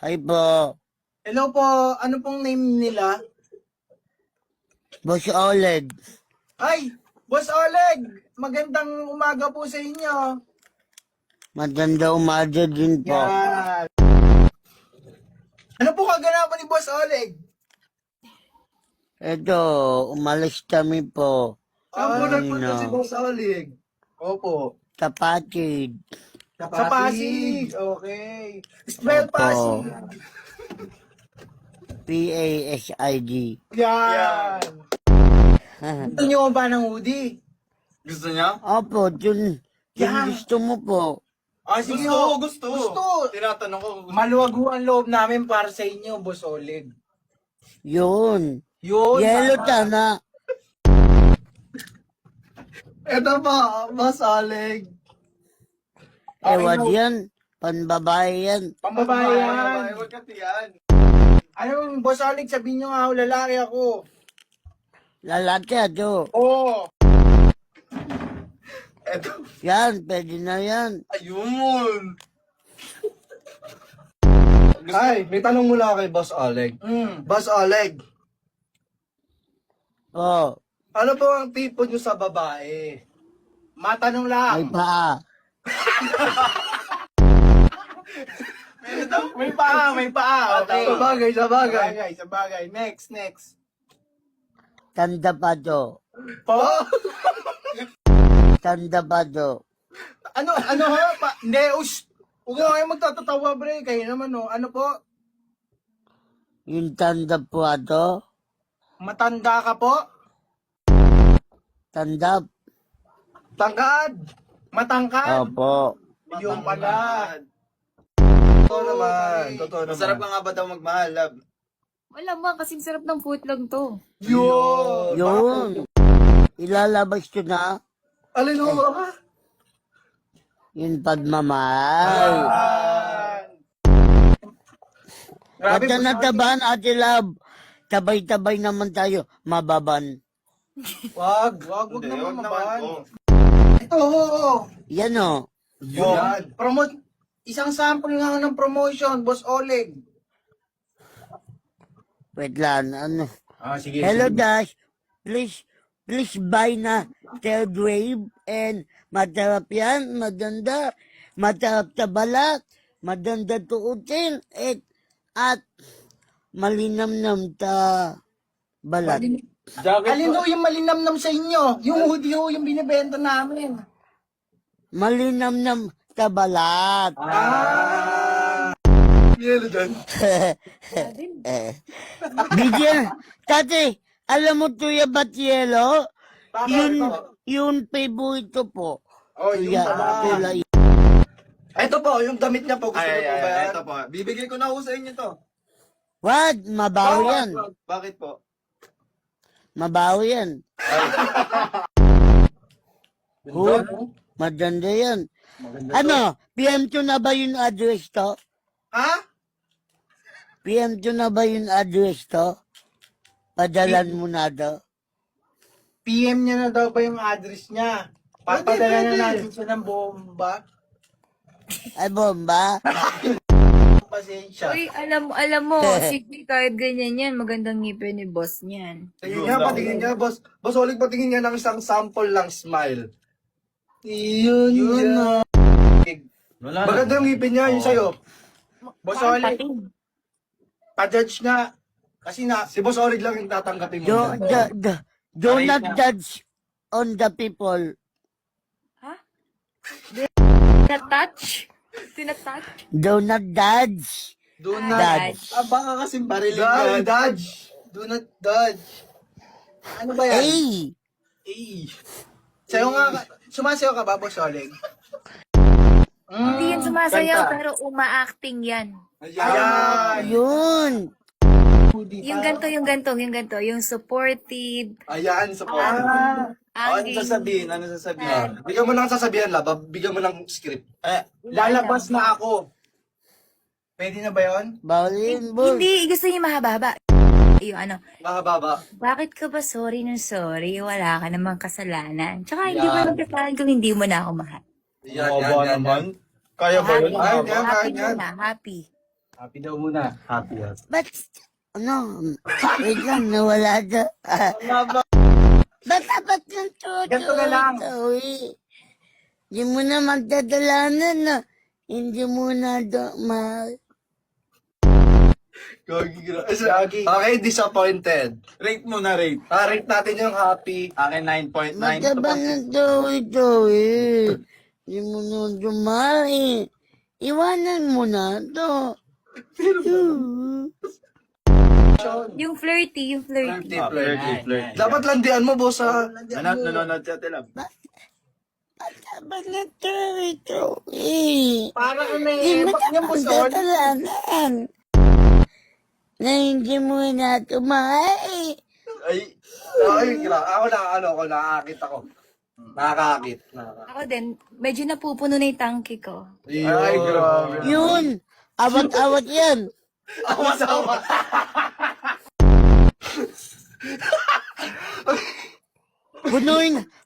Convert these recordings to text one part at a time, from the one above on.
Hi po. Hello po, ano pong name nila? Boss Oleg. Ay, Boss Oleg, magandang umaga po sa inyo. Maganda umaga din po. Yan. Ano po kaganapan ni Boss Oleg? Ito, umalis kami po. Saan po nagpunta Ano? si Boss Oleg? Opo. Kapatid. Sa Pasig. Okay. Spell Opo. Pasig. P-A-S-I-D. Yan. Gusto niyo ba ng hoodie? Gusto niya? Opo, yun Yan. gusto mo po. Ah, sige Gusto, ho. gusto. Gusto. Tinatanong ko. Gusto. Maluwag ho ang loob namin para sa inyo, Boss Oleg. Yun. Yun. Yellow tama. tana. Ito po, Boss Oleg. Ewan yan. Panbabae yan. Pambabayan. Huwag ka tiyan. Ano, Boss Oleg, sabihin nyo nga ho, lalaki ako. Lalaki ato. Oo. Ito. Yan, pwede na yan. Ayun. Ay, may tanong mula kay Boss Oleg. Boss Oleg, Oh, ano po ang tipo nyo sa babae? Matanong may lang. paa. May paa, may paa. Okay. Sa bagay, sa bagay. Sa bagay. Next. Tanda pa to. Po? Tanda pa to. Ano ha? Hindi, huwag nga kayo magtatatawa, bre. Kayo naman, no. Ano po? Yung tanda po ato. Matanda ka po? Tanda. Tangkad! Matangkad? Opo. Yung pala. Totoo naman, totoo naman. Masarap ka nga ba daw magmahal, love? Wala ma, kasing sarap ng footlong to. Yun. Yun. Ilalabas ko na Alin ho ba? yung pagmamahal. Grabe, Pagka Boss nataban, Ate Love, tabay-tabay naman tayo, mababan. Wag Hindi, naman huwag naman mabahan. po. Ito, oo. Yan o. Yan. Promote. Isang sample nga ng promotion, Boss Oleg. Wait lang, ano. Sige. Hello, Dash. Please buy na third wave and matarap yan, maganda. Matarap sa balat, maganda tuutin, at malinamnam ta balat. Alin ho yung malinamnam sa inyo? Yung hoodie ho yung binibenta namin. Malinamnam sa balat. Yelo dyan. Bigyan, tate, alam mo tuya ba't yelo? Bakit? Yun favorite ko po. Oh, yung Tuya, pala. kulay. Ito po, yung damit niya po. Gusto Ay, niyo po ba yan? ito po. Bibigay ko na ho sa inyo to. What? Mabaho yan. Bakit po? Mabaho yan. Hood, maganda yan. Ano, PM to na ba yung address to? Ha? PM to na ba yung address to? Padalan mo na to. PM niya na daw ba yung address niya? Papadala na natin siya ng bomba. Ay, bomba. Pasensya. Uy, alam mo, sige kahit ganyan yan, magandang ngipin ni boss niyan. Tingin niya, patingin niya, Boss. Boss Oleg, patingin niya ng isang sample lang smile. Yun Yun, Wala Maganda yung ngipin niya, yung sa'yo. Boss Parang Oleg, pating. pa-judge nga. Kasi na, Si Boss Oleg lang yung tatanggapin mo. Do not judge on the people. Tinatouch? Tinatouch? Do not judge. do Ah, not, Dodge. baka kasi bariling Dodge, ka. dodge. do not dodge. Ano ba yan? Hey! Eh. Sayo nga, sumasayo ka ba, Boss Oleg? Hindi yan sumasayaw, Kanta. pero uma-acting yan. Ayan. Yun! Yung ganto, yung supportive, Ayan, support. Ano angling. sasabihin? Ano sasabihin? Bigyan mo lang sasabihan, Laba. Bigyan mo ng script. Lalabas na ako. Pwede na ba yun? Bawal yun, boss. Hindi, gusto niya mahaba-haba. Yung ano, Mahaba. bakit ka ba sorry ng sorry? Wala ka namang kasalanan. Tsaka hindi mo Yan. nagkasalanan kung hindi mo na ako mahal. Yan. Kaya ba Happy, yun? Kaya ba yun? Ay, yan, happy yan. na, happy. Happy daw muna. Happy. Ba't, ano, wait lang, nawala ka. Ba't dapat ng tuto? Ganito na lang. Hindi mo na magdadalanan na. Hindi mo na Gagi. Okay, disappointed. Rate mo na rate. Rate natin yung happy. Akin 9.9. Magdabang ng tawi. Hindi mo na dumali. Iwanan mo na to. Yung flirty. Flirt. Dapat landian mo, boss, ha? Nanonood siya, Tilab. Magdabang ng tawi. Parang Hindi mo bak niya na mo son. magdadalanan. Na hindi mo na tumali. Ay, Ako nakakakit ako. Nakakakit. Ako din, medyo napupuno na yung tangki ko. ay, grabe. Yun. Awat-awat yan. Awa-sawa.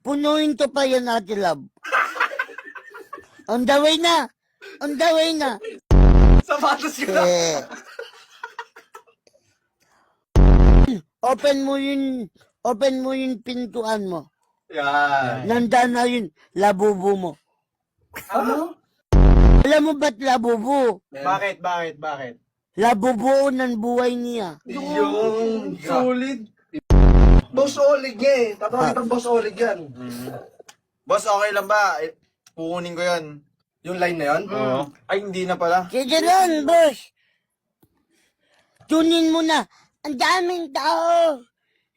Punuin to pa yan, Ate Love. On the way na. Sapatos yun na. Open mo yung pintuan mo. Yan. Nanda na yun, labubo mo. Ano? Alam mo ba't labubo? Bakit? Labubo ng buhay niya. Yung Solid. Boss Olig niya eh. Tatawagin ng Boss Olig yan. Boss, okay lang ba? Kukunin ko yan. Yung line na yun? Oo. Ay, hindi na pala. Sige lang, boss. Tunin mo na. Ang daming tao.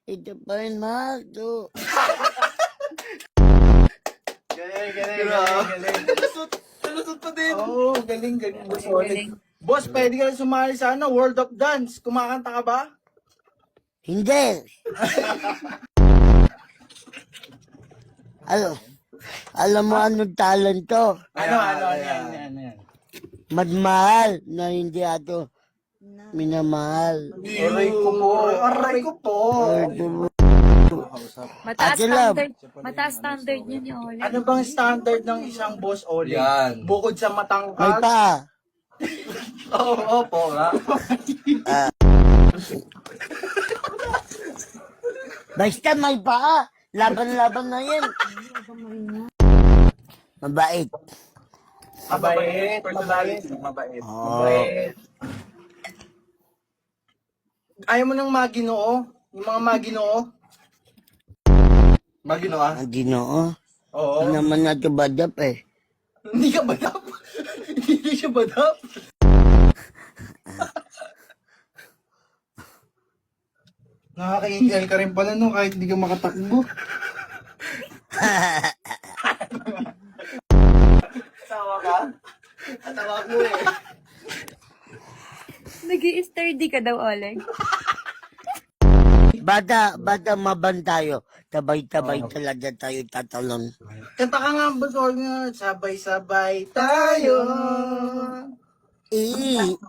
Ito pa rin, Marco. Galing. Talusot pa din. Oo, galing. Boss Oleg. Galing. Boss, pwede ka rin sumali sa World of Dance. Kumakanta ka ba? Hindi. Alam mo anong talent to? Ano yan? Magmahal na hindi ato minamahal. Aray ko po. Mataas Ate Love. standard niya ni Oleg. Ano bang standard ng isang Boss Oleg? Yan. Bukod sa May matangkad, pa. Opo nga. Basta may pa. Laban-laban na yan. Mabait. mabait. Oh. Ayaw mo ng maginoo? Yung mga maginoo? Magino ah. Ang ginoo. Oo. Hindi naman nato badap eh. Hindi ka badap. Hindi siya badap. Nakakaingay ka rin pala no kahit hindi ka makatakbo. Tawa ka? Tawa ko eh. Nag-i-sturdy ka daw, Oleg. Bata maban tayo. Tabay-tabay talaga tayo tatalon. Kanta ka nga ba nga, sabay-sabay tayo.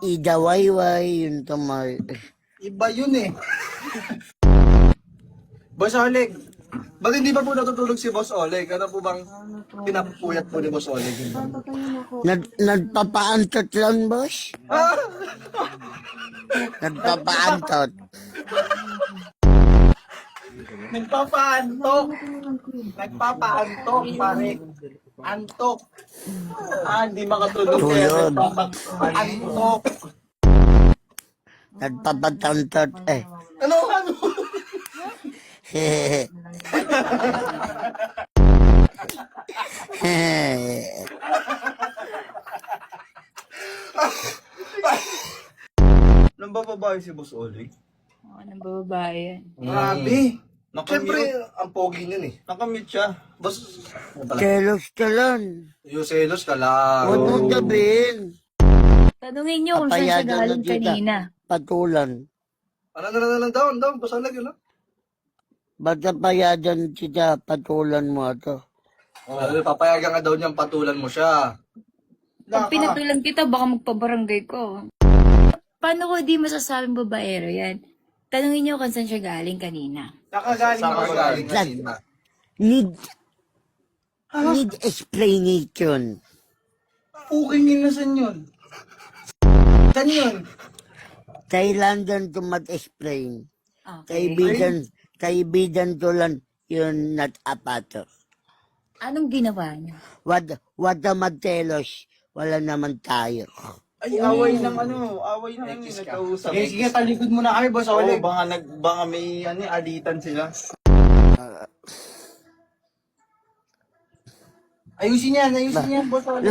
Idawayway yun tamay. Iba yun eh. Boss Oleg, Ba't hindi pa po natutulog si Boss Oleg? Ano po bang pinapupuyat po ni Boss Oleg? Nagpapaantot lang, boss. Nagpapaantot. Nagpapaantok, pare. Antok. Hindi makatulog Tulog. Antok. Nagpapatantot eh. Ano? Nang ba babae si Boss Oleg? Anong babae yan? Grabe. Siyempre, Nakamute. ang pogi niyan eh. Nakamute siya. Boss, Kelos ka lang. yung selos ka lang. Huwag mong gabihin. Tanungin niyo kung saan siya Papayagan na galing kita. kanina. Patulan. Ano na lang daw, Boss Oleg yun ah. Basta payadan kita, patulan mo ito. Papayagan ka daw niyang patulan mo siya. Pag pinatulan kita, baka magpabarangay ko. Paano ko di masasabing babaero yan? Tanungin niyo kung saan siya galing kanina. Nakagaling Saan ako ka sa galing kanina? Need explanation. Puking inasan yun. Saan yun? Kay London to mag-explain. Okay. Kaibigan to lang yun not apato. Anong ginawa niyo? What the Matelos, wala naman tayo. Ay, away ng nagkausap. Sige, talikod mo na kami, Boss Oo, Oleg. baka may alitan sila. Ayusin yan, Boss Oleg.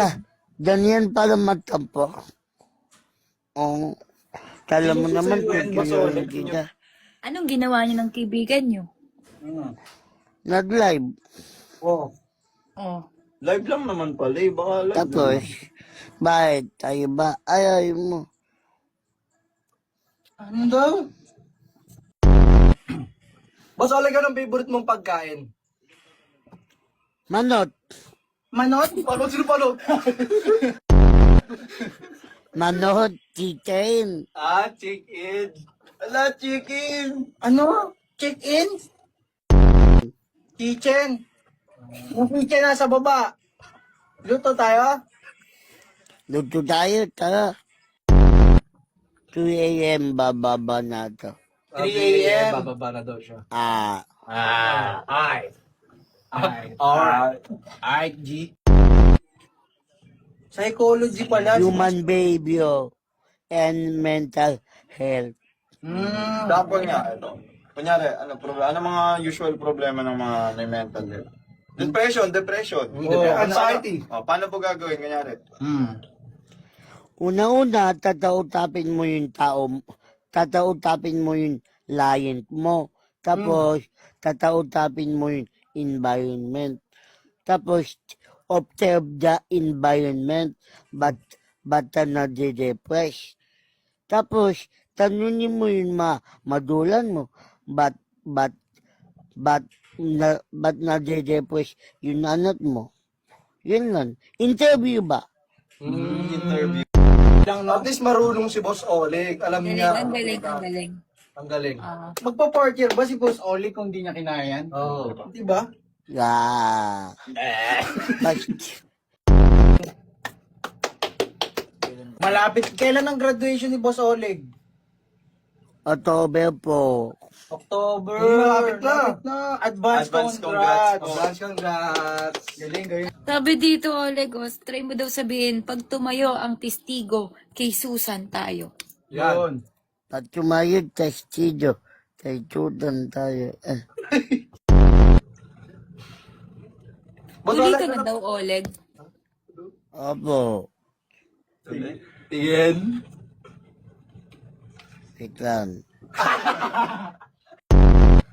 Ganyan pala magtampo. Oh, kala mo naman kung kailan kita. Anong ginawa niyo ng kaibigan niyo? Nag-live. Oh. Oh. Live lang naman pala eh. Baka live Tapos, bakit tayo ba? Ayaw mo. Ano daw? Boss Oleg, anong favorite mong pagkain? Manot. Manot? Palot, sino palot? Manot, chicken. chicken. Ala, chicken. Ano? Check-in? Kitchen? Yung kitchen nasa baba. Luto tayo? Luto tayo, tara. 2 a.m. bababa na to. 3 a.m. Bababa na daw siya. Alright, G. Psychology pala. Human behavior and mental health. Dapat nga, kunyari, ano mga usual problema ng mga may mental health? Depression. Anxiety. Paano po gagawin, kunyari? Una-una, tatautapin mo yung tao, tatautapin mo yung client mo. Tapos, tatautapin mo yung environment. Tapos, observe the environment, but ka nade-depress. Tapos, tanungin mo yung madulan mo, ba't nade-depress yung anak mo? Yun lang. Interview ba? Interview. At least marunong si Boss Oleg. Alam niya. Ang galing. Ang galing. Magpa-4 year ba si Boss Oleg kung di niya kinaya yan? Oo. Di ba? Yeah. Malapit. Kailan ang graduation ni Boss Oleg? October po. October. Malapit na. Advance Advance congrats. congrats. Congrats. Galing. Sabi dito, Olegos, try mo daw sabihin, pag tumayo ang testigo, kay Susan tayo. Yan. Pag tumayod kay studio, kay Jordan tayo. Boss Huli Oleg, ka na daw, Oleg. Opo. Tingin. Wait lang.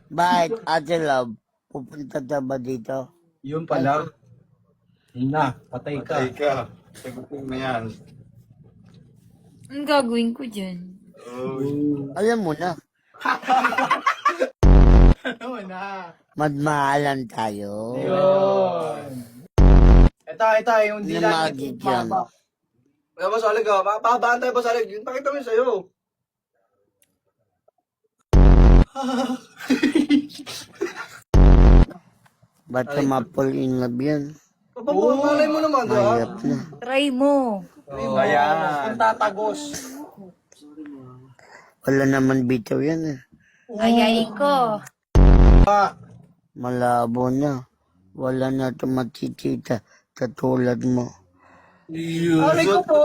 Bakit, Ate Love, pupunta ka ba dito? Yun pala. Yun na. Patay ka. Patay ka. Sagutin mo yan. Ang gagawin ko dyan? Alam mo na, Ano na? magmahalan tayo. Yun. Ito, yung Yung di lagi magic yan. mama. Kaya Boss Oleg, pahabaan tayo Boss Oleg. Yun, pakita mo yun sa'yo. Ba't ka ma-fall in love yan? Malay mo naman, di ba? Mahirap na. Try mo. Ayan. Kung tatagos. Wala naman bitaw yan eh. Ayayin ko. Malabo na. Wala na ito matitita katulad mo. Aray ko po!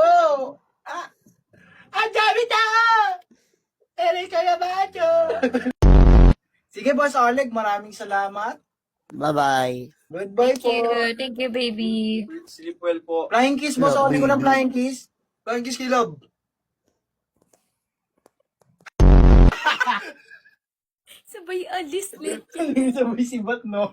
Ang dami tao! Aray ka na ba, Sige, Boss Oleg, maraming salamat. Bye-bye. Goodbye po. Thank you, baby. Sleep well po. Flying kiss, Boss Love Oleg ko ng baby. flying kiss. Flying kiss kay Love. Sabay alis, let's Sabay si Bat, no?